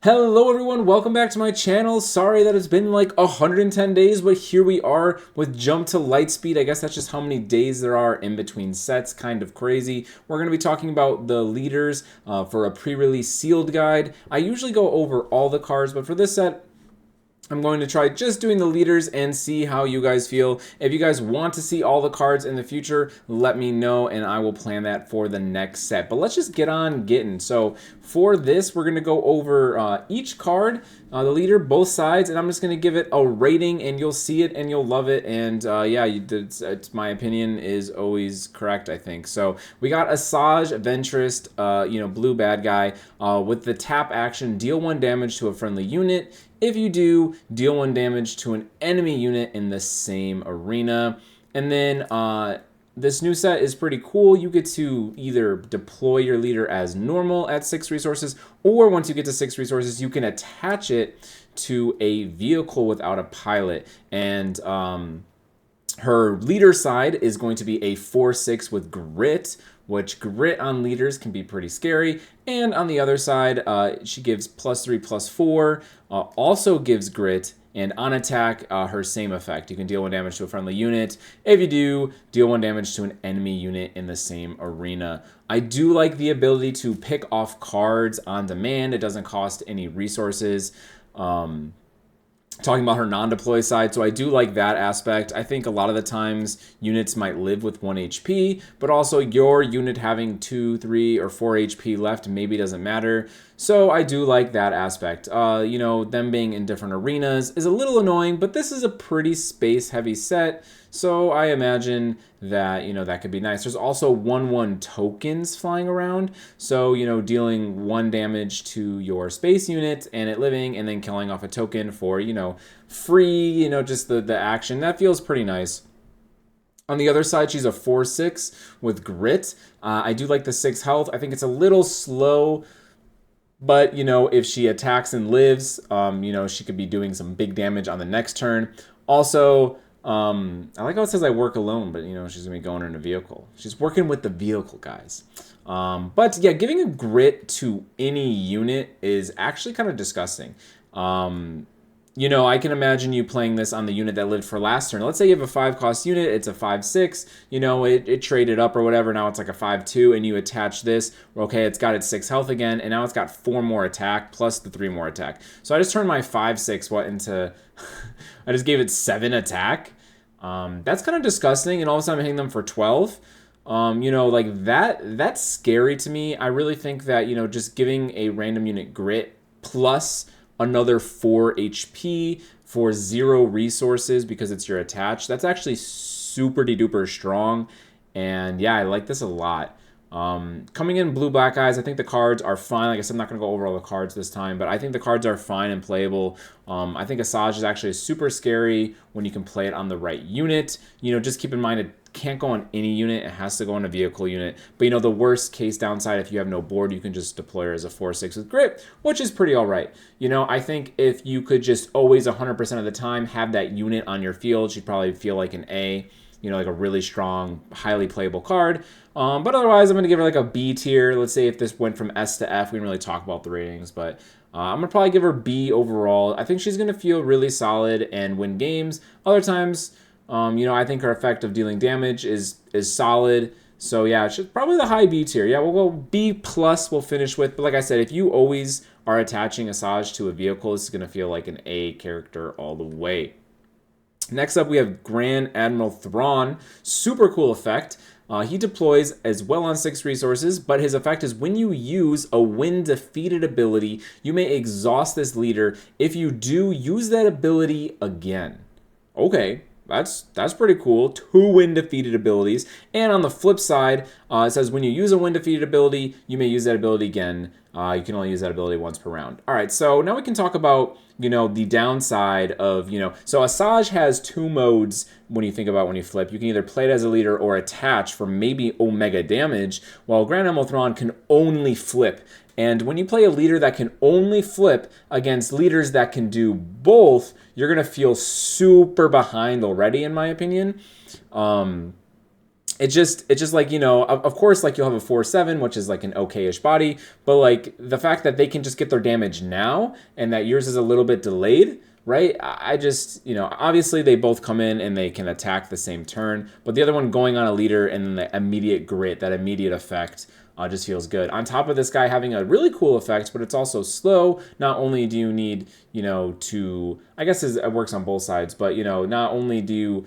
Hello everyone, welcome back to my channel. Sorry that it's been like 110 days, but here we are with Jump to Lightspeed. I guess that's just how many days there are in between sets, kind of crazy. We're going to be talking about the leaders for a pre-release sealed guide. I usually go over all the cards, but for this set, I'm going to try just doing the leaders and see how you guys feel. If you guys want to see all the cards in the future, let me know and I will plan that for the next set. But let's just get on getting. So for this, we're going to go over each card, the leader, both sides, and I'm just going to give it a rating and you'll see it and you'll love it. And yeah, it's my opinion is always correct, I think. So we got Asajj Ventress, blue bad guy, with the tap action, deal 1 damage to a friendly unit. If you do, deal 1 damage to an enemy unit in the same arena. And then this new set is pretty cool. You get to either deploy your leader as normal at 6 resources, or once you get to 6 resources, you can attach it to a vehicle without a pilot. And her leader side is going to be a 4/6 with grit, which grit on leaders can be pretty scary. And on the other side, she gives +3/+4, also gives grit, and on attack, her same effect. You can deal 1 damage to a friendly unit. If you do, deal 1 damage to an enemy unit in the same arena. I do like the ability to pick off cards on demand. It doesn't cost any resources. Talking about her non-deploy side, so I do like that aspect. I think a lot of the times units might live with 1 HP, but also your unit having 2, 3, or 4 HP left maybe doesn't matter. So I do like that aspect. Them being in different arenas is a little annoying, but this is a pretty space-heavy set, so I imagine that, that could be nice. There's also 1/1 tokens flying around, so, dealing 1 damage to your space unit and it living, and then killing off a token for, free, just the action. That feels pretty nice. On the other side, she's a 4/6 with grit. I do like the 6 health. I think it's a little slow, but, if she attacks and lives, she could be doing some big damage on the next turn. Also, I like how it says I work alone, but, she's going to be going in a vehicle. She's working with the vehicle, guys. But, yeah, giving a grit to any unit is actually kind of disgusting. I can imagine you playing this on the unit that lived for last turn. Let's say you have a 5-cost unit, it's a 5/6, it traded up or whatever, now it's like a 5/2, and you attach this, okay, it's got its 6 health again, and now it's got 4 more attack, plus the 3 more attack. So I just turned my 5/6, into, I just gave it 7 attack. That's kind of disgusting, and all of a sudden I'm hitting them for 12. That's scary to me. I really think that, just giving a random unit grit plus another 4 HP for 0 resources because it's your attach. That's actually super duper strong. And yeah, I like this a lot. Coming in blue-black eyes, I think the cards are fine. Like I said, I'm not going to go over all the cards this time, but I think the cards are fine and playable. I think Asajj is actually super scary when you can play it on the right unit. Just keep in mind it can't go on any unit. It has to go on a vehicle unit. But, the worst case downside, if you have no board, you can just deploy her as a 4/6 with grit, which is pretty all right. I think if you could just always 100% of the time have that unit on your field, she'd probably feel like an A. Like a really strong, highly playable card. But otherwise, I'm going to give her like a B tier. Let's say if this went from S to F, we didn't really talk about the ratings, but I'm going to probably give her B overall. I think she's going to feel really solid and win games. Other times, I think her effect of dealing damage is solid. So yeah, she's probably the high B tier. Yeah, we'll go B plus we'll finish with. But like I said, if you always are attaching Asajj to a vehicle, this is going to feel like an A character all the way. Next up, we have Grand Admiral Thrawn. Super cool effect. He deploys as well on 6 resources, but his effect is when you use a when defeated ability, you may exhaust this leader. If you do, use that ability again. Okay, that's pretty cool. 2 when defeated abilities. And on the flip side, it says when you use a when defeated ability, you may use that ability again. You can only use that ability once per round. All right, so now we can talk about, the downside of, so Asajj has 2 modes when you think about when you flip. You can either play it as a leader or attach for maybe Omega damage, while Grand Admiral Thrawn can only flip. And when you play a leader that can only flip against leaders that can do both, you're going to feel super behind already, in my opinion. it's just like, you know, of course, like you'll have a 4/7, which is like an okay-ish body, but like the fact that they can just get their damage now and that yours is a little bit delayed, right? I just, you know, obviously they both come in and they can attack the same turn, but the other one going on a leader and then the immediate grit, that immediate effect, just feels good. On top of this guy having a really cool effect, but it's also slow. Not only do you need, you know, to, I guess it works on both sides, but, you know, not only do you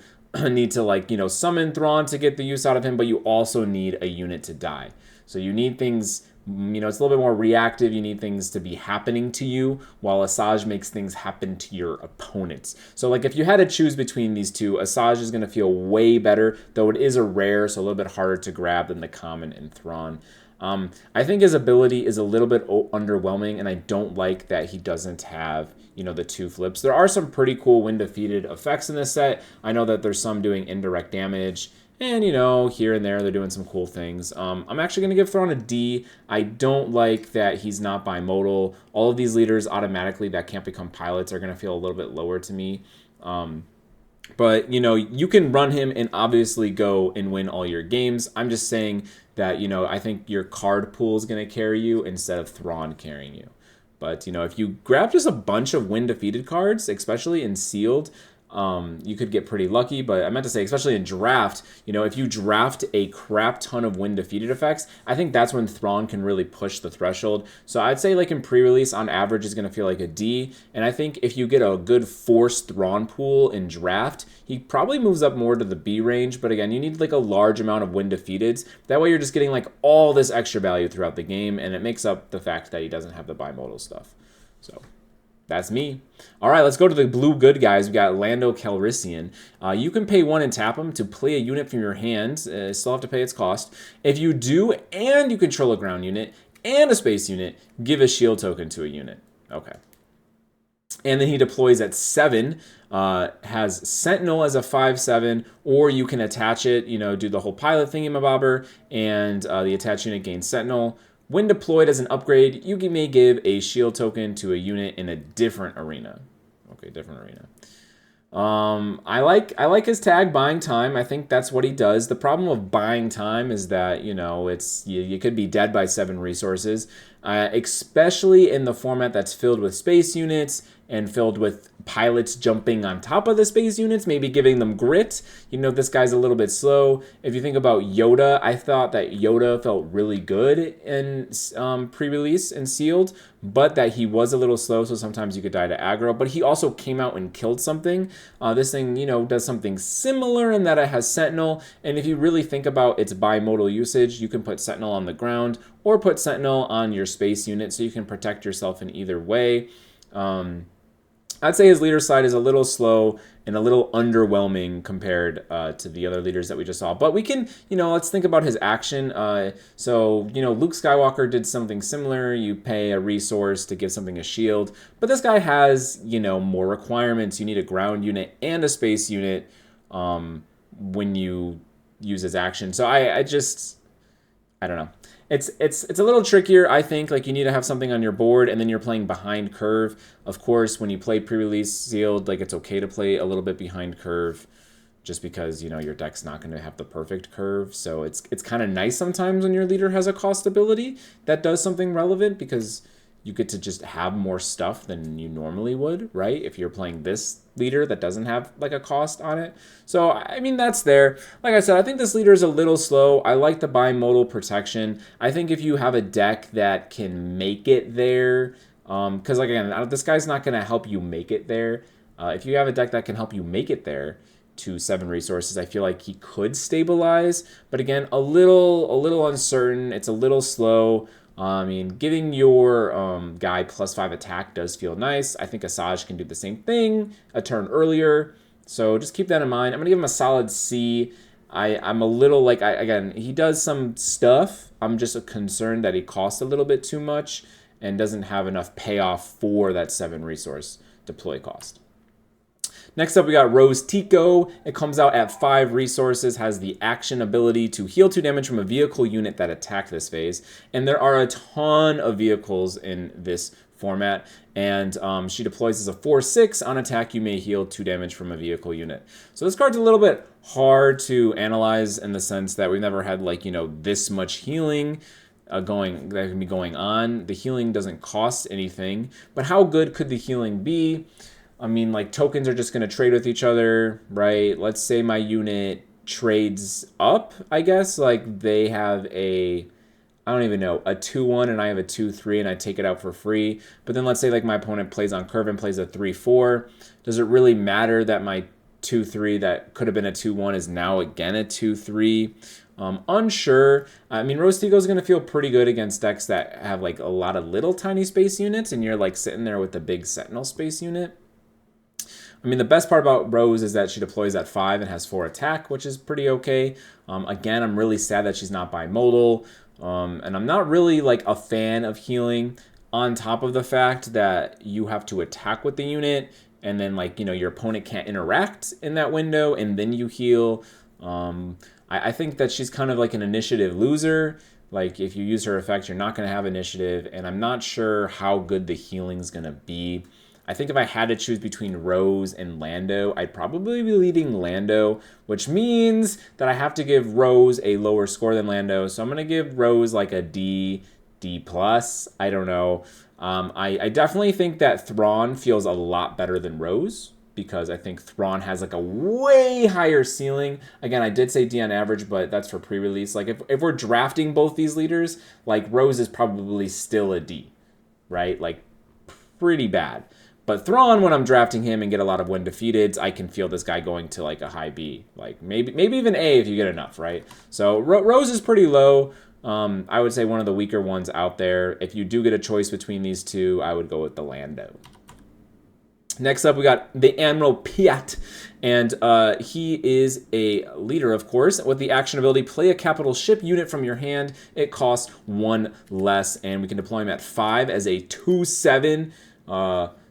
need to, like, you know, summon Thrawn to get the use out of him, but you also need a unit to die. So you need things, you know, it's a little bit more reactive. You need things to be happening to you, while Asajj makes things happen to your opponents. So like if you had to choose between these two, Asajj is going to feel way better, though it is a rare, so a little bit harder to grab than the common and Thrawn. I think his ability is a little bit underwhelming, and I don't like that he doesn't have, you know, the 2 flips. There are some pretty cool when defeated effects in this set. I know that there's some doing indirect damage, and, you know, here and there they're doing some cool things. I'm actually going to give Thrawn a D. I don't like that he's not bimodal. All of these leaders automatically that can't become pilots are going to feel a little bit lower to me. But, you know, you can run him and obviously go and win all your games. I'm just saying that, you know, I think your card pool is going to carry you instead of Thrawn carrying you. But, you know, if you grab just a bunch of win defeated cards, especially in sealed, you could get pretty lucky. But I meant to say, especially in draft, you know, if you draft a crap ton of win defeated effects, I think that's when Thrawn can really push the threshold. So I'd say like in pre-release, on average, is going to feel like a D. And I think if you get a good forced Thrawn pool in draft, he probably moves up more to the B range. But again, you need like a large amount of win defeateds. That way you're just getting like all this extra value throughout the game, and it makes up the fact that he doesn't have the bimodal stuff. So that's me. All right, let's go to the blue good guys. We got Lando Calrissian. You can pay 1 and tap him to play a unit from your hand. Still have to pay its cost. If you do, and you control a ground unit and a space unit, give a shield token to a unit. Okay. And then he deploys at 7, has Sentinel as a 5/7, or you can attach it, you know, do the whole pilot thingamabobber, and the attached unit gains Sentinel. When deployed as an upgrade, you may give a shield token to a unit in a different arena. Okay, different arena. I like his tag, buying time. I think that's what he does. The problem of buying time is that, you know, it's you could be dead by 7 resources, especially in the format that's filled with space units and filled with pilots jumping on top of the space units, maybe giving them grit. You know, this guy's a little bit slow. If you think about Yoda, I thought that Yoda felt really good in pre-release and sealed, but that he was a little slow, so sometimes you could die to aggro. But he also came out and killed something. This thing, you know, does something similar in that it has Sentinel, and if you really think about its bimodal usage, you can put Sentinel on the ground or put Sentinel on your space unit, so you can protect yourself in either way. I'd say his leader side is a little slow and a little underwhelming compared to the other leaders that we just saw. But we can, you know, let's think about his action. So, you know, Luke Skywalker did something similar. You pay a resource to give something a shield. But this guy has, you know, more requirements. You need a ground unit and a space unit when you use his action. So I don't know. It's a little trickier, I think. Like, you need to have something on your board, and then you're playing behind curve. Of course, when you play pre-release sealed, like, it's okay to play a little bit behind curve, just because, you know, your deck's not going to have the perfect curve. So it's kind of nice sometimes when your leader has a cost ability that does something relevant, because you get to just have more stuff than you normally would, right? If you're playing this leader that doesn't have like a cost on it. So, I mean, that's there. Like I said, I think this leader is a little slow. I like the bimodal protection. I think if you have a deck that can make it there, because, like, again, this guy's not going to help you make it there. If you have a deck that can help you make it there to 7 resources, I feel like he could stabilize. But again, a little uncertain. It's a little slow. I mean, giving your guy +5 attack does feel nice. I think Asajj can do the same thing a turn earlier. So just keep that in mind. I'm going to give him a solid C. I'm a little, like, again, he does some stuff. I'm just concerned that he costs a little bit too much and doesn't have enough payoff for that 7 resource deploy cost. Next up, we got Rose Tico. It comes out at 5 resources, has the action ability to heal 2 damage from a vehicle unit that attacked this phase. And there are a ton of vehicles in this format. And she deploys as a 4/6. On attack, you may heal 2 damage from a vehicle unit. So this card's a little bit hard to analyze in the sense that we've never had, like, you know, this much healing that can be going on. The healing doesn't cost anything, but how good could the healing be? I mean, like, tokens are just going to trade with each other, right? Let's say my unit trades up, I guess. Like, they have I don't even know, a 2/1 and I have a 2/3 and I take it out for free. But then let's say, like, my opponent plays on curve and plays a 3/4. Does it really matter that my 2/3 that could have been a 2/1 is now again a 2/3? Unsure. I mean, Rose Tigo is going to feel pretty good against decks that have, like, a lot of little tiny space units, and you're, like, sitting there with the big Sentinel space unit. I mean, the best part about Rose is that she deploys at 5 and has 4 attack, which is pretty okay. Again, I'm really sad that she's not bimodal, and I'm not really, like, a fan of healing, on top of the fact that you have to attack with the unit, and then, like, you know, your opponent can't interact in that window, and then you heal. I think that she's kind of like an initiative loser. Like, if you use her effect, you're not going to have initiative, and I'm not sure how good the healing's going to be. I think if I had to choose between Rose and Lando, I'd probably be leading Lando, which means that I have to give Rose a lower score than Lando. So I'm going to give Rose like a D+. I don't know. I definitely think that Thrawn feels a lot better than Rose, because I think Thrawn has, like, a way higher ceiling. Again, I did say D on average, but that's for pre-release. Like, if we're drafting both these leaders, like, Rose is probably still a D, right? Like, pretty bad. But Thrawn, when I'm drafting him and get a lot of win defeated, I can feel this guy going to, like, a high B. Like, maybe even A if you get enough, right? So Rose is pretty low. I would say one of the weaker ones out there. If you do get a choice between these two, I would go with the Lando. Next up, we got the Admiral Piat, and he is a leader, of course. With the action ability, play a capital ship unit from your hand. It costs 1 less, and we can deploy him at 5 as a 2/7,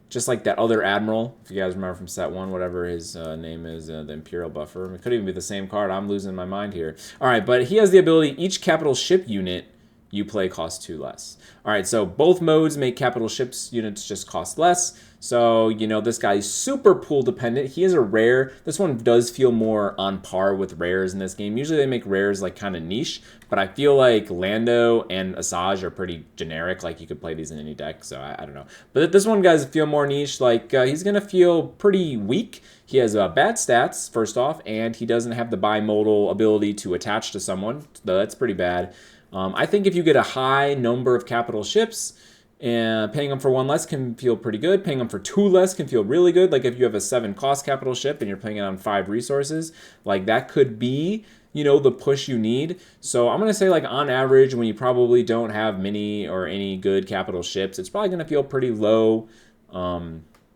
just like that other Admiral, if you guys remember from set 1, whatever his name is, the Imperial Buffer. It could even be the same card. I'm losing my mind here. All right, but he has the ability, each capital ship unit you play costs 2 less. All right, so both modes make capital ships units just cost less. So, you know, this guy's super pool dependent. He is a rare. This one does feel more on par with rares in this game. Usually they make rares, like, kind of niche, but I feel like Lando and Asajj are pretty generic. Like, you could play these in any deck, so I don't know. But this one, guys, feel more niche. Like, he's going to feel pretty weak. He has bad stats, first off, and he doesn't have the bimodal ability to attach to someone. So that's pretty bad. I think if you get a high number of capital ships, and paying them for 1 less can feel pretty good. Paying them for 2 less can feel really good. Like, if you have a 7 cost capital ship and you're playing it on 5 resources, like, that could be, you know, the push you need. So I'm going to say, like, on average, when you probably don't have many or any good capital ships, it's probably going to feel pretty low.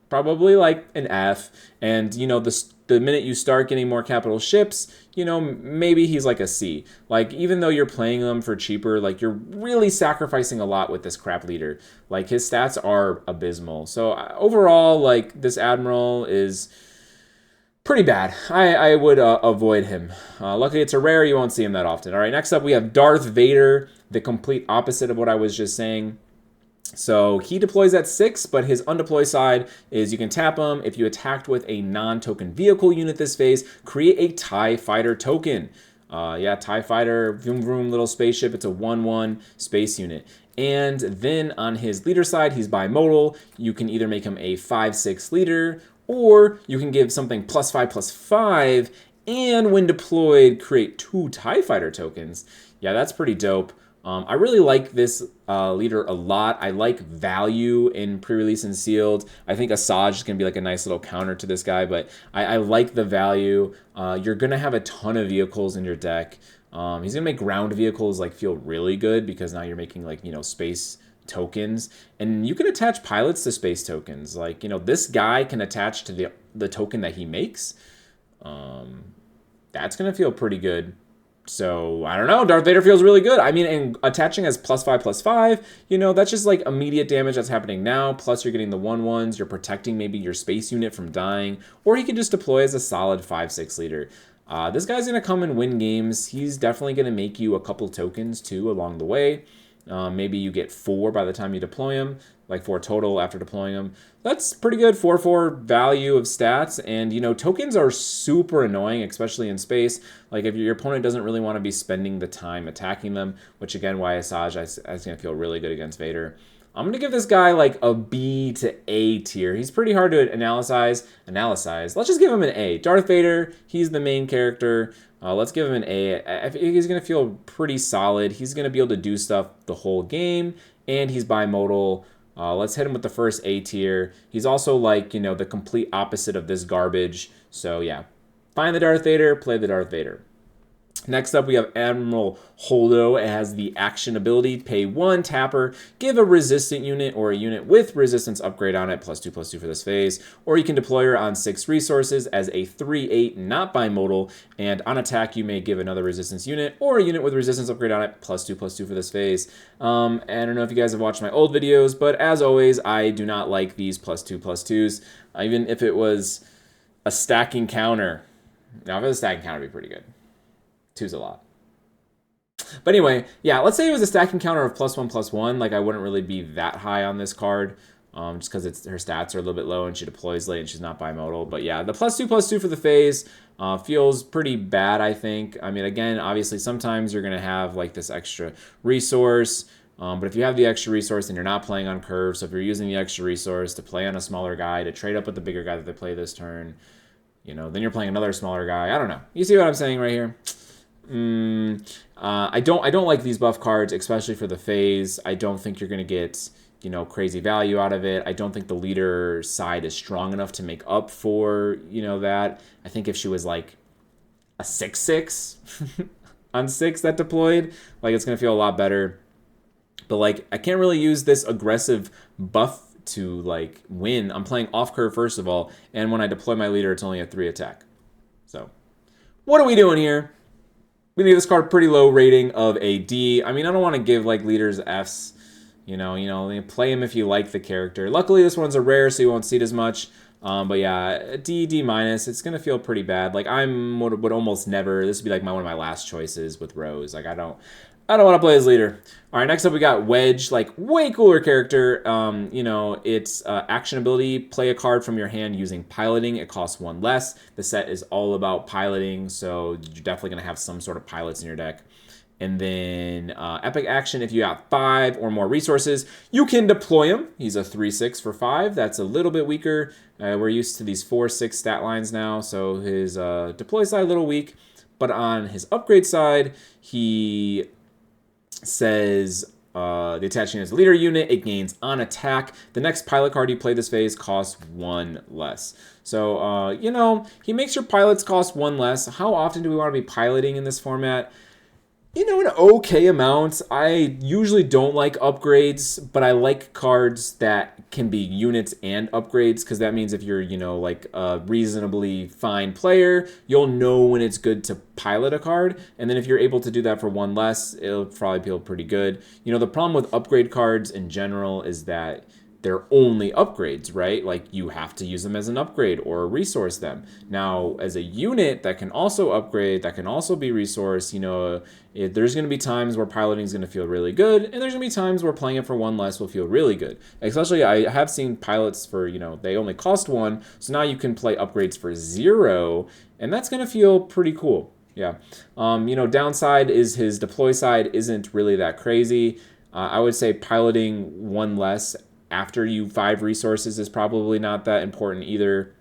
Probably like an F. And, you know, the minute you start getting more capital ships, you know, maybe he's like a C. Like, even though you're playing them for cheaper, like, you're really sacrificing a lot with this crap leader. Like, his stats are abysmal. So overall, like, this Admiral is pretty bad. I would avoid him. Luckily, it's a rare. You won't see him that often. All right, next up, we have Darth Vader, the complete opposite of what I was just saying. So he deploys at 6, but his undeploy side is you can tap him. If you attacked with a non-token vehicle unit this phase, create a TIE Fighter token. Yeah, TIE Fighter, vroom vroom, little spaceship. It's a 1/1 space unit. And then on his leader side, he's bimodal. You can either make him a 5/6 leader, or you can give something +5/+5, and when deployed, create 2 TIE Fighter tokens. Yeah, that's pretty dope. I really like this leader a lot. I like value in pre-release and sealed. I think Asajj is going to be like a nice little counter to this guy, but I like the value. You're going to have a ton of vehicles in your deck. He's going to make ground vehicles like feel really good, because now you're making, like, you know, space tokens, and you can attach pilots to space tokens. Like, you know, this guy can attach to the token that he makes. That's going to feel pretty good. So, I don't know, Darth Vader feels really good. I mean, and attaching as +5/+5, you know, that's just, like, immediate damage that's happening now, plus you're getting the 1/1s, you're protecting maybe your space unit from dying, or he can just deploy as a solid 5/6 leader. This guy's going to come and win games. He's definitely going to make you a couple tokens, too, along the way. Maybe you get 4 by the time you deploy him. like 4 total after deploying them. That's pretty good, 4/4 value of stats. And, you know, tokens are super annoying, especially in space. Like, if your opponent doesn't really want to be spending the time attacking them, which, again, why Asajj is going to feel really good against Vader. I'm going to give this guy, like, a B to A tier. He's pretty hard to analyze. Let's just give him an A. Darth Vader, he's the main character. Let's give him an A. I think he's going to feel pretty solid. He's going to be able to do stuff the whole game, and he's bimodal. Let's hit him with the first A tier. He's also, like, you know, the complete opposite of this garbage. So, yeah. Find the Darth Vader, play the Darth Vader. Next up, we have Admiral Holdo. It has the action ability, pay 1, tapper, give a resistant unit or a unit with resistance upgrade on it, +2/+2 for this phase, or you can deploy her on 6 resources as a 3/8, not bimodal, and on attack, you may give another resistance unit or a unit with resistance upgrade on it, +2/+2 for this phase. I don't know if you guys have watched my old videos, but as always, I do not like these +2/+2s, even if it was a stacking counter. Now, if it was a stacking counter, it'd be pretty good. 2's a lot. But anyway, yeah, let's say it was a stacking counter of +1/+1. Like, I wouldn't really be that high on this card, just because her stats are a little bit low and she deploys late and she's not bimodal. But yeah, the +2/+2 for the phase feels pretty bad, I think. I mean, again, obviously, sometimes you're going to have, like, this extra resource. But if you have the extra resource and you're not playing on curve, so if you're using the extra resource to play on a smaller guy, to trade up with the bigger guy that they play this turn, you know, then you're playing another smaller guy. I don't know. You see what I'm saying right here? I don't like these buff cards, especially for the phase. I don't think you're going to get, you know, crazy value out of it. I don't think the leader side is strong enough to make up for, you know, that. I think if she was like a 6/6 on 6 that deployed, like, it's going to feel a lot better. But, like, I can't really use this aggressive buff to, like, win. I'm playing off curve first of all, and when I deploy my leader, it's only a 3 attack. So, what are we doing here? We give this card pretty low rating of a D. I mean, I don't want to give, like, leaders Fs. You know, play him if you like the character. Luckily, this one's a rare, so you won't see it as much. But yeah, D, D-. It's going to feel pretty bad. Like, would almost never. This would be, like, one of my last choices with Rose. Like, I don't want to play as leader. All right, next up we got Wedge, like, way cooler character. You know, it's action ability, play a card from your hand using piloting. It costs 1 less. The set is all about piloting, so you're definitely going to have some sort of pilots in your deck. And then epic action, if you have 5 or more resources, you can deploy him. He's a 3/6 for 5. That's a little bit weaker. We're used to these 4/6 stat lines now, so his deploy side a little weak. But on his upgrade side, he says the attached unit is a leader unit. It gains on attack. The next pilot card you play this phase costs 1 less. So, you know, he makes your pilots cost 1 less. How often do we want to be piloting in this format? You know, an okay amount. I usually don't like upgrades, but I like cards that can be units and upgrades, because that means if you're, you know, like a reasonably fine player, you'll know when it's good to pilot a card. And then if you're able to do that for 1 less, it'll probably feel pretty good. You know, the problem with upgrade cards in general is that they're only upgrades, right? Like, you have to use them as an upgrade or resource them. Now, as a unit that can also upgrade, that can also be resource, you know, there's going to be times where piloting is going to feel really good, and there's going to be times where playing it for 1 less will feel really good. Especially, I have seen pilots for, you know, they only cost 1, so now you can play upgrades for 0, and that's going to feel pretty cool. Yeah. You know, downside is his deploy side isn't really that crazy. I would say piloting 1 less after you 5 resources is probably not that important either.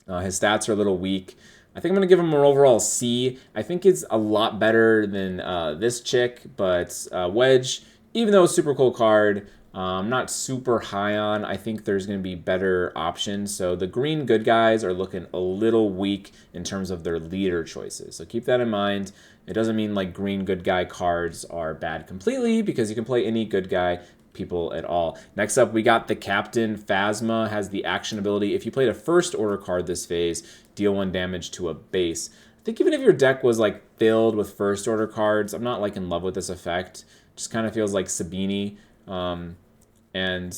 His stats are a little weak. I think I'm going to give him an overall C. I think it's a lot better than this chick, but Wedge, even though it's a super cool card, I'm not super high on. I think there's going to be better options. So the green good guys are looking a little weak in terms of their leader choices. So keep that in mind. It doesn't mean, like, green good guy cards are bad completely, because you can play any good guy people at all. Next up, we got the Captain. Phasma has the action ability. If you played a first order card this phase, deal 1 damage to a base. I think even if your deck was, like, filled with first order cards, I'm not, like, in love with this effect. Just kind of feels like Sabini. And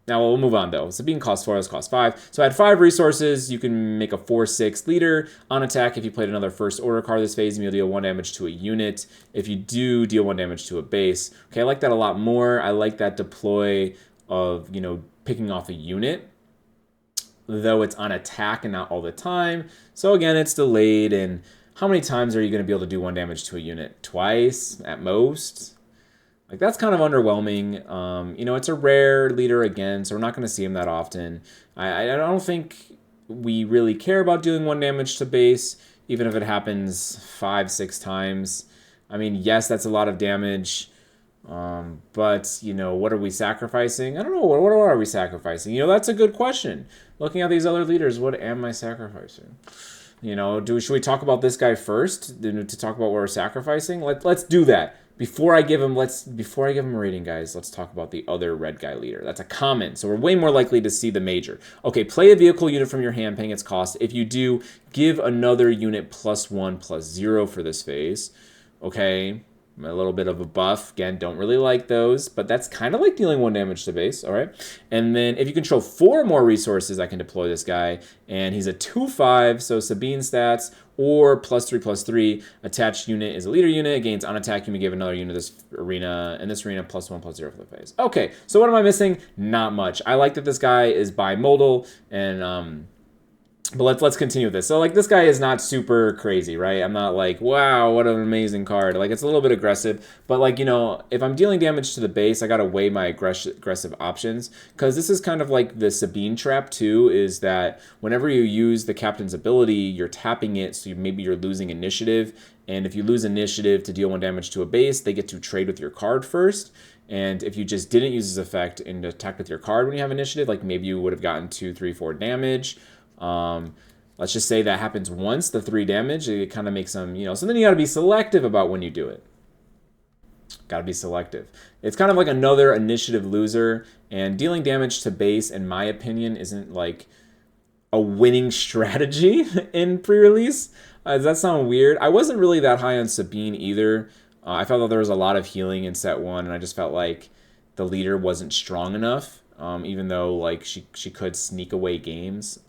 now we'll move on, though. Sabine costs 4, this costs 5. So at 5 resources, you can make a 4/6 leader. On attack, if you played another first order card this phase, you'll deal 1 damage to a unit. If you do, deal 1 damage to a base. Okay, I like that a lot more. I like that deploy of, picking off a unit, though it's on attack and not all the time. So again, it's delayed. And how many times are you going to be able to do 1 damage to a unit? Twice at most? Like, that's kind of underwhelming. It's a rare leader again, so we're not going to see him that often. I don't think we really care about doing 1 damage to base, even if it happens 5-6 times. I mean, yes, that's a lot of damage. But, what are we sacrificing? I don't know. What are we sacrificing? That's a good question. Looking at these other leaders, what am I sacrificing? Should we talk about this guy first to talk about what we're sacrificing? Let's do that. Before I give him a rating, guys, let's talk about the other red guy leader. That's a common, so we're way more likely to see the major. Okay, play a vehicle unit from your hand, paying its cost. If you do, give another unit +1/+0 for this phase. Okay, a little bit of a buff. Again, don't really like those, but that's kind of like dealing 1 damage to base, all right? And then if you control 4 more resources, I can deploy this guy, and he's a 2/5, so Sabine stats, or +3/+3. Attached unit is a leader unit. Gains on attack, you may give another unit in this arena +1/+0 for the phase. Okay, so what am I missing? Not much. I like that this guy is bimodal, and but let's continue with this. So, like, this guy is not super crazy, right? I'm not like, wow, what an amazing card. Like, it's a little bit aggressive. But, like, if I'm dealing damage to the base, I got to weigh my aggressive options. Because this is kind of like the Sabine trap, too, is that whenever you use the captain's ability, you're tapping it, so maybe you're losing initiative. And if you lose initiative to deal 1 damage to a base, they get to trade with your card first. And if you just didn't use this effect and attack with your card when you have initiative, like, maybe you would have gotten 2, 3, 4 damage. Let's just say that happens once, the 3 damage. It kind of makes them, so then you got to be selective about when you do it. Got to be selective. It's kind of like another initiative loser, and dealing damage to base, in my opinion, isn't like a winning strategy in pre-release. Does that sound weird? I wasn't really that high on Sabine either. I felt that there was a lot of healing in set 1, and I just felt like the leader wasn't strong enough. Even though like she could sneak away games.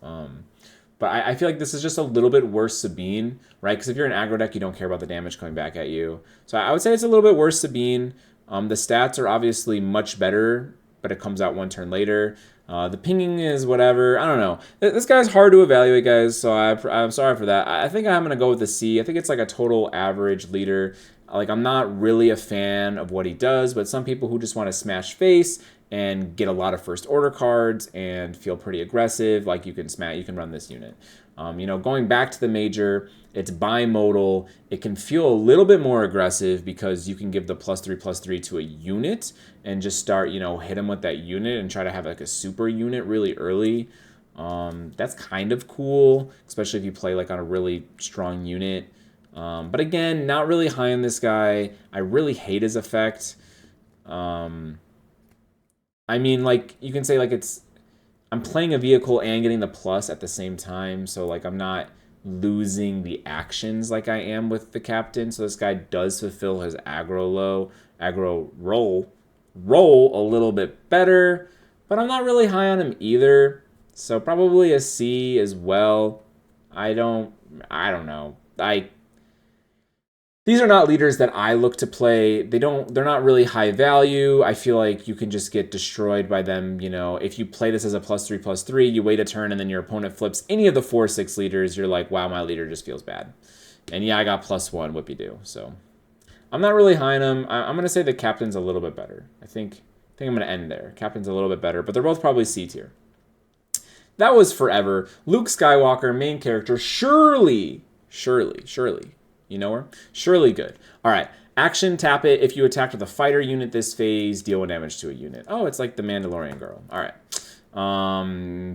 But I feel like this is just a little bit worse Sabine, right? Because if you're an aggro deck, you don't care about the damage coming back at you. So I would say it's a little bit worse Sabine. The stats are obviously much better, but it comes out 1 turn later. The pinging is whatever. I don't know. This guy's hard to evaluate, guys, so I'm sorry for that. I think I'm going to go with the C. I think it's like a total average leader. Like, I'm not really a fan of what he does, but some people who just want to smash face and get a lot of first order cards and feel pretty aggressive, like you can run this unit. Going back to the major, it's bimodal. It can feel a little bit more aggressive because you can give the +3/+3 to a unit and just start, hit him with that unit and try to have like a super unit really early. That's kind of cool, especially if you play like on a really strong unit. But again, not really high on this guy. I really hate his effect. I mean, like, you can say, like, I'm playing a vehicle and getting the plus at the same time, so, like, I'm not losing the actions like I am with the captain, so this guy does fulfill his aggro role a little bit better, but I'm not really high on him either, so probably a C as well. I don't know. These are not leaders that I look to play. They're not really high value. I feel like you can just get destroyed by them. If you play this as a +3/+3, you wait a turn and then your opponent flips any of the 4/6 leaders, you're like, wow, my leader just feels bad. And yeah, I got +1, whoopie-doo. So I'm not really high on them. I'm going to say the captain's a little bit better. I think I'm going to end there. Captain's a little bit better, but they're both probably C tier. That was forever. Luke Skywalker, main character, Shirley. You know her? Surely good. All right. Action, tap it. If you attacked with a fighter unit this phase, deal 1 damage to a unit. Oh, it's like the Mandalorian girl. All right.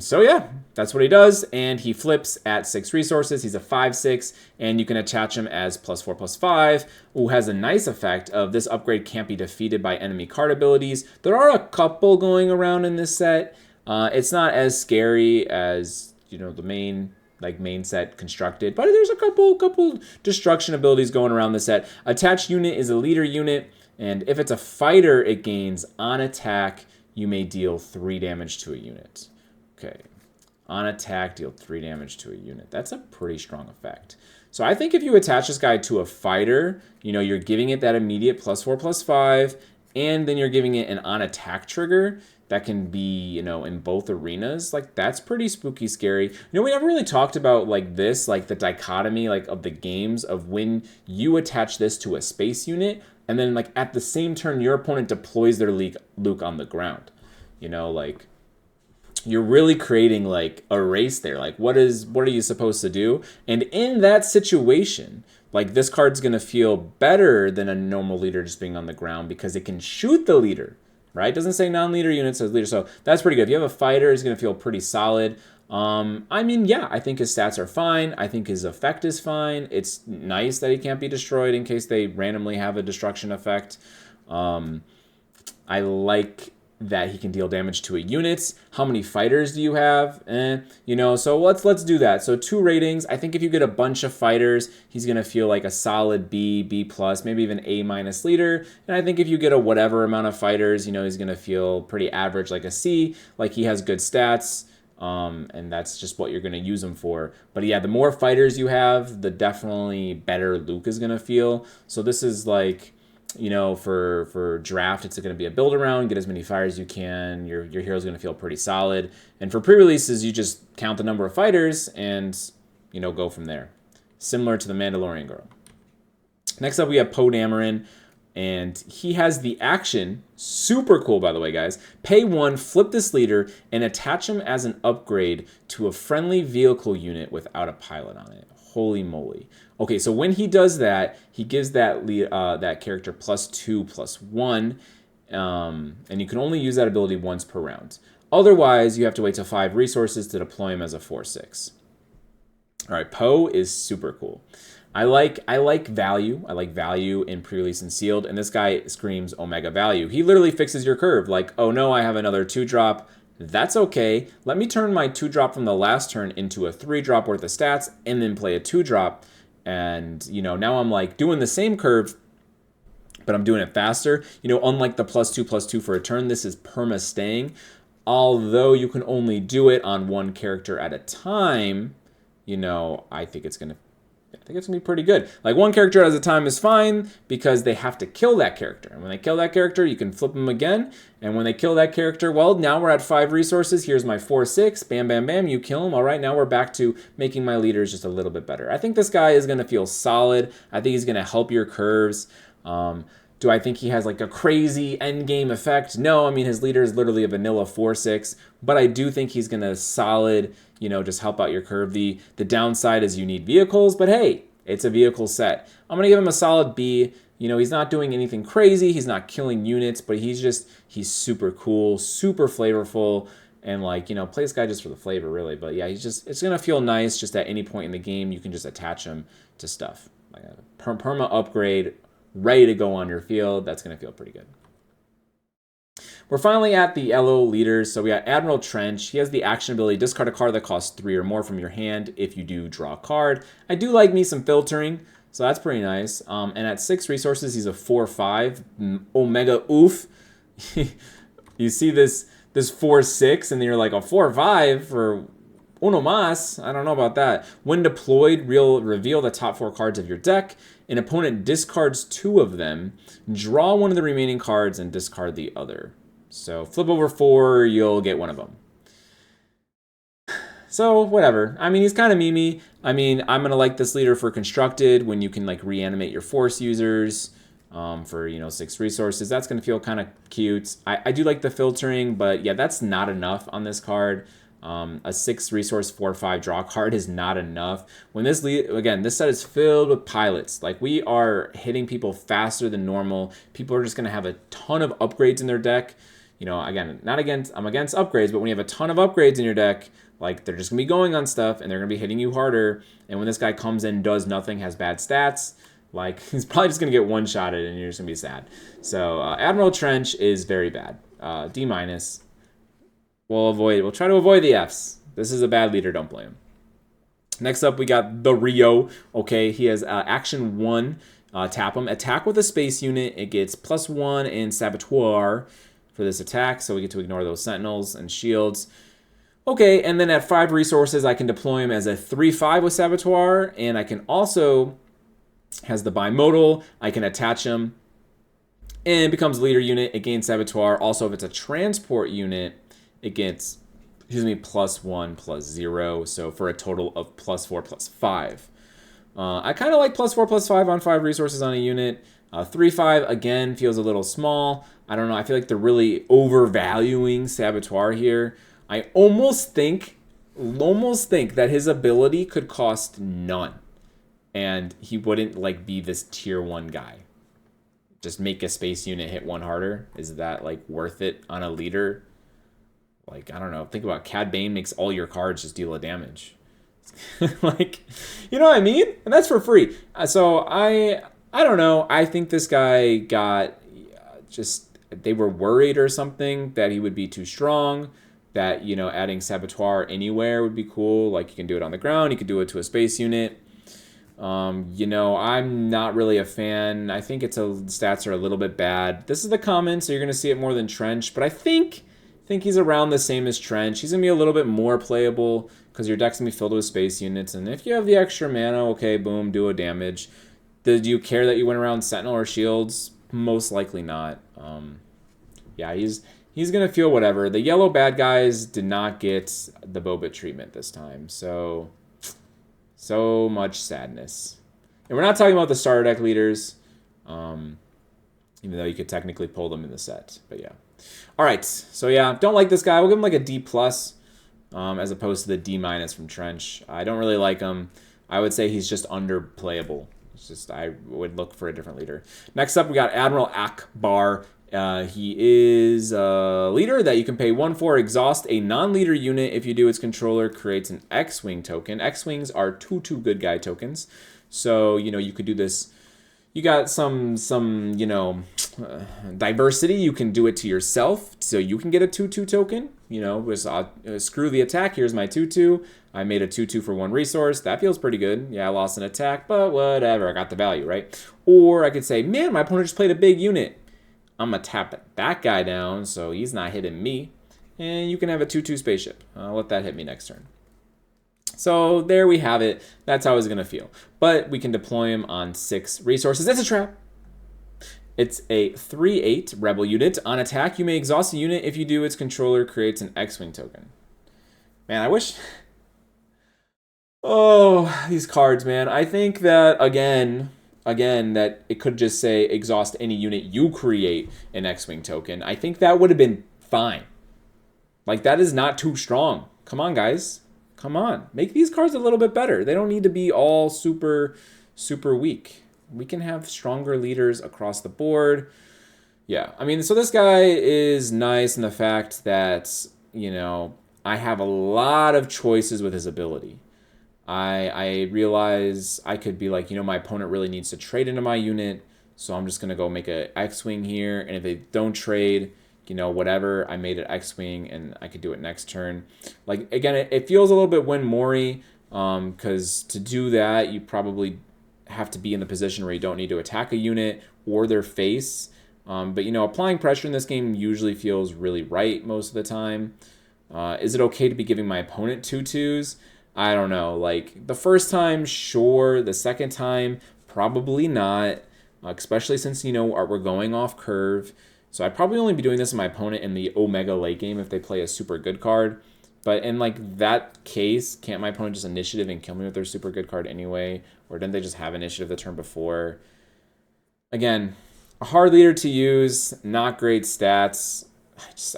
So yeah, that's what he does. And he flips at 6 resources. He's a 5/6, and you can attach him as +4/+5, who has a nice effect of this upgrade can't be defeated by enemy card abilities. There are a couple going around in this set. It's not as scary as, the main set constructed, but there's a couple destruction abilities going around the set. Attached unit is a leader unit, and if it's a fighter, it gains on attack, you may deal 3 damage to a unit. Okay, on attack, deal 3 damage to a unit. That's a pretty strong effect. So I think if you attach this guy to a fighter, you're giving it that immediate +4/+5, and then you're giving it an on attack trigger. that can be, you know, in both arenas. Like, that's pretty spooky scary. You know, we never really talked about like this, like the dichotomy like of the games of when you attach this to a space unit, and then like at the same turn your opponent deploys their Luke on the ground. You know, like, you're really creating like a race there. Like, what are you supposed to do? And in that situation, like, this card's gonna feel better than a normal leader just being on the ground because it can shoot the leader, right? It doesn't say non-leader unit, it says leader. So that's pretty good. If you have a fighter, he's gonna feel pretty solid. I mean, yeah, I think his stats are fine. I think his effect is fine. It's nice that he can't be destroyed in case they randomly have a destruction effect. I like that he can deal damage to a unit. How many fighters do you have? You know, so let's do that. So 2 ratings. I think if you get a bunch of fighters, he's gonna feel like a solid B, B plus, maybe even A minus leader. And I think if you get a whatever amount of fighters, you know, he's gonna feel pretty average, like a C. Like, he has good stats. And that's just what you're gonna use him for. But yeah, the more fighters you have, the definitely better Luke is gonna feel. So this is like, you know, for draft, it's going to be a build around, get as many fighters as you can. Your hero's going to feel pretty solid. And for pre-releases, you just count the number of fighters and, you know, go from there. Similar to the Mandalorian girl. Next up, we have Poe Dameron, and he has the action, super cool, by the way, guys. Pay 1, flip this leader, and attach him as an upgrade to a friendly vehicle unit without a pilot on it. Holy moly. Okay, so when he does that, he gives that that character +2/+1, and you can only use that ability once per round. Otherwise, you have to wait till 5 resources to deploy him as a 4/6. All right, Poe is super cool. I like value. I like value in pre-release and sealed, and this guy screams Omega value. He literally fixes your curve. Like, oh no, I have another 2-drop. That's okay. Let me turn my 2-drop from the last turn into a 3-drop worth of stats, and then play a 2-drop. And, you know, now I'm like doing the same curve, but I'm doing it faster. You know, unlike the +2/+2 for a turn, this is perma staying. Although you can only do it on 1 character at a time, you know, I think it's gonna be pretty good. Like, 1 character at a time is fine because they have to kill that character. And when they kill that character, you can flip them again. And when they kill that character, well, now we're at 5 resources. Here's my 4/6. Bam, bam, bam. You kill him. All right, now we're back to making my leaders just a little bit better. I think this guy is going to feel solid. I think he's going to help your curves. Do I think he has like a crazy end game effect? No, I mean, his leader is literally a vanilla 4/6, but I do think he's gonna solid, you know, just help out your curve. The downside is you need vehicles, but hey, it's a vehicle set. I'm gonna give him a solid B. You know, he's not doing anything crazy, he's not killing units, but he's super cool, super flavorful, and like, you know, play this guy just for the flavor really. But yeah, it's gonna feel nice just at any point in the game. You can just attach him to stuff. Like a perma upgrade, ready to go on your field. That's going to feel pretty good. We're finally at the LO leaders. So we got Admiral Trench. He has the action ability, discard a card that costs 3 or more from your hand if you do draw a card. I do like me some filtering, so that's pretty nice. And at 6 resources, he's a 4/5. Omega oof. You see this 4/6, and then you're like, a 4/5 for uno más? I don't know about that. When deployed, reveal the top 4 cards of your deck. An opponent discards 2 of them. Draw one of the remaining cards and discard the other. So flip over 4, you'll get one of them. So whatever. I mean, he's kind of memey. I mean, I'm going to like this leader for constructed when you can like reanimate your force users for, you know, 6 resources. That's going to feel kind of cute. I do like the filtering, but yeah, that's not enough on this card. A 6 resource 4/5 draw card is not enough. When this again, this set is filled with pilots. Like, we are hitting people faster than normal. People are just going to have a ton of upgrades in their deck. You know, again, I'm against upgrades, but when you have a ton of upgrades in your deck, like, they're just going to be going on stuff and they're going to be hitting you harder. And when this guy comes in, does nothing, has bad stats, like, he's probably just going to get one-shotted and you're just going to be sad. So Admiral Trench is very bad. D-. We'll try to avoid the Fs. This is a bad leader, don't play him. Next up, we got the Rio. Okay, he has action 1, tap him. Attack with a space unit. It gets +1 in Saboteur for this attack, so we get to ignore those Sentinels and shields. Okay, and then at 5 resources, I can deploy him as a 3/5 with Saboteur, and I can also, has the bimodal, I can attach him And it becomes leader unit. It gains Saboteur. Also, if it's a transport unit, it gets, excuse me, +1/+0. So for a total of +4/+5. I kind of like +4/+5 on 5 resources on a unit. 3/5, again, feels a little small. I don't know. I feel like they're really overvaluing Saboteur here. I almost think that his ability could cost none. And he wouldn't like be this tier 1 guy. Just make a space unit hit 1 harder. Is that like worth it on a leader? Like, I don't know. Think about Cad Bane makes all your cards just deal a damage. Like, you know what I mean? And that's for free. So I don't know. I think this guy got just, they were worried or something that he would be too strong, that, you know, adding Saboteur anywhere would be cool. Like, you can do it on the ground. You could do it to a space unit. You know, I'm not really a fan. I think stats are a little bit bad. This is the common, so you're going to see it more than Trench. But I think he's around the same as Trench. He's going to be a little bit more playable because your deck's going to be filled with space units. And if you have the extra mana, okay, boom, do a damage. Do you care that you went around Sentinel or Shields? Most likely not. Yeah, he's going to feel whatever. The yellow bad guys did not get the Bobit treatment this time. So much sadness. And we're not talking about the starter deck leaders, even though you could technically pull them in the set. But yeah. All right. So yeah, don't like this guy. We'll give him like a D+, as opposed to the D- from Trench. I don't really like him. I would say he's just underplayable. It's just, I would look for a different leader. Next up, we got Admiral Akbar. He is a leader that you can pay 1 for. Exhaust a non-leader unit. If you do, its controller creates an X-Wing token. X-Wings are 2/2 good guy tokens. So, you know, you could do this. You got some you know, diversity. You can do it to yourself. So you can get a 2/2 token. You know, screw the attack. Here's my 2/2. I made a 2/2 for 1 resource. That feels pretty good. Yeah, I lost an attack, but whatever. I got the value, right? Or I could say, man, my opponent just played a big unit. I'm going to tap that guy down so he's not hitting me. And you can have a 2/2 spaceship. I'll let that hit me next turn. So there we have it. That's how it's going to feel. But we can deploy him on 6 resources. It's a trap. It's a 3/8 rebel unit. On attack, you may exhaust a unit. If you do, its controller creates an X-Wing token. Man, I wish... Oh, these cards, man. I think that, again, that it could just say exhaust any unit you create an X-Wing token. I think that would have been fine. Like, that is not too strong. Come on, guys. Come on. Make these cards a little bit better. They don't need to be all super, super weak. We can have stronger leaders across the board. Yeah, I mean, so this guy is nice in the fact that, you know, I have a lot of choices with his ability. I realize I could be like, you know, my opponent really needs to trade into my unit, so I'm just going to go make an X-Wing here, and if they don't trade, you know, whatever, I made an X-Wing, and I could do it next turn. Like, again, it feels a little bit Win Mori, because to do that, you probably have to be in the position where you don't need to attack a unit or their face. But, you know, applying pressure in this game usually feels really right most of the time. Is it okay to be giving my opponent 2/2s? I don't know. Like, the first time, sure. The second time, probably not. Especially since, you know, we're going off curve. So I'd probably only be doing this to my opponent in the Omega late game if they play a super good card. But in, like, that case, can't my opponent just initiative and kill me with their super good card anyway? Or didn't they just have initiative the turn before? Again, a hard leader to use. Not great stats.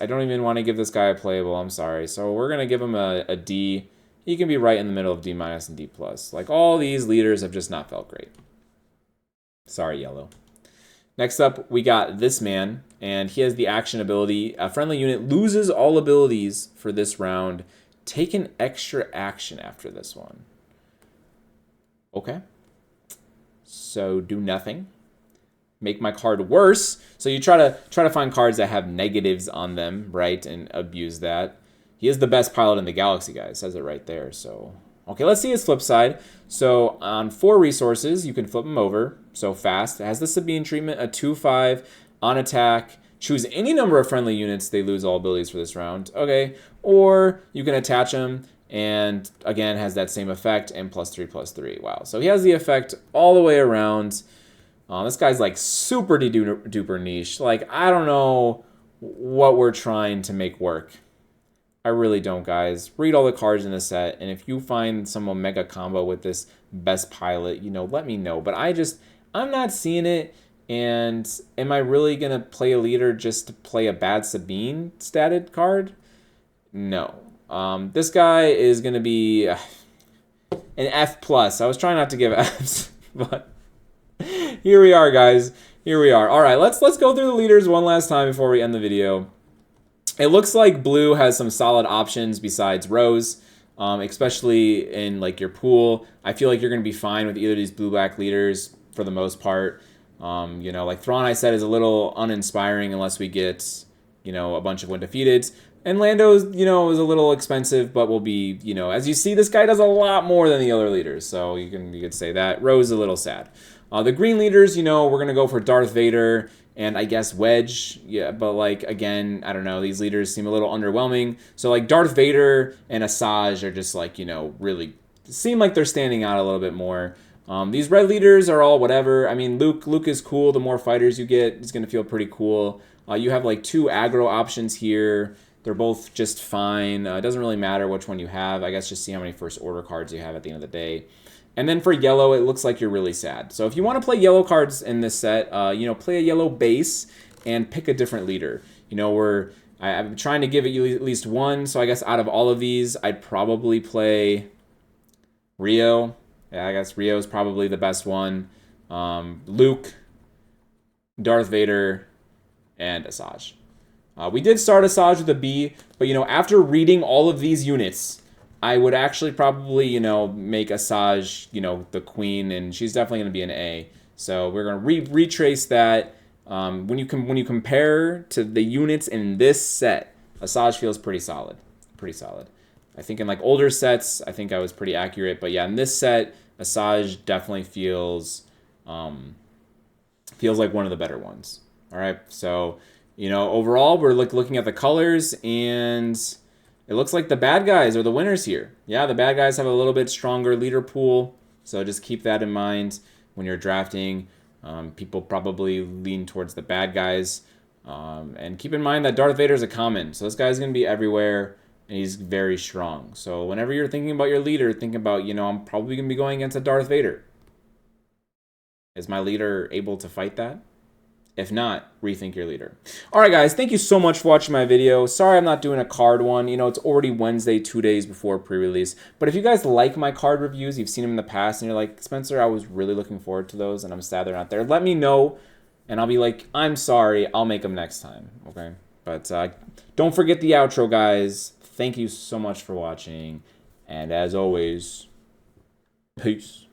I don't even want to give this guy a playable. I'm sorry. So we're going to give him a D. He can be right in the middle of D- and D+. Like, all these leaders have just not felt great. Sorry, yellow. Next up, we got this man, and he has the action ability. A friendly unit loses all abilities for this round. Take an extra action after this one. Okay. So do nothing. Make my card worse. So you try to find cards that have negatives on them, right, and abuse that. He is the best pilot in the galaxy, guys. It says it right there. So, okay, let's see his flip side. So on 4 resources, you can flip him over. So fast. It has the Sabine treatment, a 2/5 on attack. Choose any number of friendly units. They lose all abilities for this round. Okay. Or you can attach him, and again, has that same effect, and +3/+3. Wow. So he has the effect all the way around. This guy's like super duper niche. Like, I don't know what we're trying to make work. I really don't, guys. Read all the cards in the set, and if you find some Omega combo with this best pilot, you know, let me know. But I'm not seeing it. And am I really going to play a leader just to play a bad Sabine statted card? No. This guy is going to be an F+. I was trying not to give Fs, but here we are, guys. Here we are. All right, let's go through the leaders one last time before we end the video. It looks like blue has some solid options besides Rose, especially in like your pool. I feel like you're going to be fine with either of these blue-black leaders for the most part. You know, like Thrawn, I said, is a little uninspiring unless we get, you know, a bunch of undefeateds. And Lando's, you know, is a little expensive, but will be, you know, as you see, this guy does a lot more than the other leaders. So you could say that. Rose is a little sad. The green leaders, you know, we're going to go for Darth Vader and I guess Wedge. Yeah, but like, again, I don't know. These leaders seem a little underwhelming. So like Darth Vader and Asajj are just like, you know, really seem like they're standing out a little bit more. These red leaders are all whatever. I mean, Luke is cool. The more fighters you get, it's going to feel pretty cool. You have like 2 aggro options here. They're both just fine. It doesn't really matter which one you have. I guess just see how many first order cards you have at the end of the day. And then for yellow, it looks like you're really sad. So if you want to play yellow cards in this set, you know, play a yellow base and pick a different leader. You know, I'm trying to give it you at least one. So I guess out of all of these, I'd probably play Rio. Yeah, I guess Rio's probably the best one. Luke, Darth Vader, and Asajj. We did start Asajj with a B, but, you know, after reading all of these units, I would actually probably, you know, make Asajj, you know, the queen, and she's definitely going to be an A. So we're going to retrace that. When you compare to the units in this set, Asajj feels pretty solid. Pretty solid. I think in like older sets, I think I was pretty accurate, but yeah, in this set, Asajj definitely feels like one of the better ones. All right, so you know, overall, we're looking at the colors, and it looks like the bad guys are the winners here. Yeah, the bad guys have a little bit stronger leader pool, so just keep that in mind when you're drafting. People probably lean towards the bad guys, and keep in mind that Darth Vader is a common, so this guy's going to be everywhere. And he's very strong. So whenever you're thinking about your leader, think about, you know, I'm probably going to be going against a Darth Vader. Is my leader able to fight that? If not, rethink your leader. All right, guys, thank you so much for watching my video. Sorry I'm not doing a card one. You know, it's already Wednesday, 2 days before pre-release. But if you guys like my card reviews, you've seen them in the past, and you're like, Spencer, I was really looking forward to those, and I'm sad they're not there. Let me know, and I'll be like, I'm sorry. I'll make them next time, okay? But don't forget the outro, guys. Thank you so much for watching, and as always, peace.